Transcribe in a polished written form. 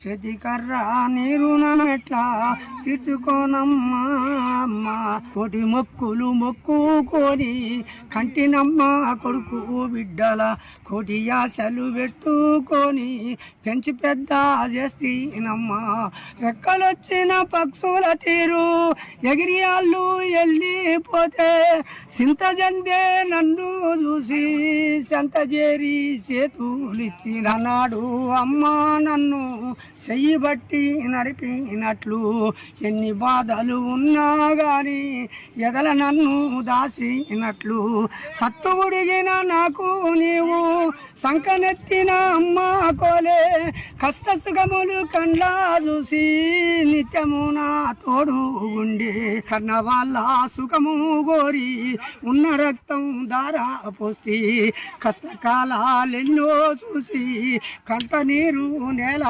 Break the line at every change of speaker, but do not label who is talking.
చేతికర్ర నీరు ఎట్లా తీర్చుకోనమ్మా అమ్మ కోటి మొక్కులు మొక్కుకొని కంటినమ్మ కొడుకు బిడ్డల కోటి ఆశలు పెట్టుకొని పెంచి పెద్ద చేస్తీనమ్మా రెక్కలొచ్చిన పక్షుల తీరు ఎగిరియాళ్ళు వెళ్ళిపోతే సింత జందే నన్ను చూసి సంత చేరి చేతులిచ్చిన నాడు అమ్మా నన్ను చెయ్యి బట్టి నడిపినట్లు ఎన్ని బాధలు ఉన్నా గాని ఎదల నన్ను దాసినట్లు సత్తుగుడిగిన నాకు నీవు సంకనెత్తిన అమ్మా కోలే కష్ట సుఖములు కండ్లా చూసి నిత్యము నా తోడు గుండె కన్న వాళ్ళ సుఖము గోరి ఉన్న రక్తం దారా పోసి కష్టకాలెన్నో చూసి కంట నీరు నేల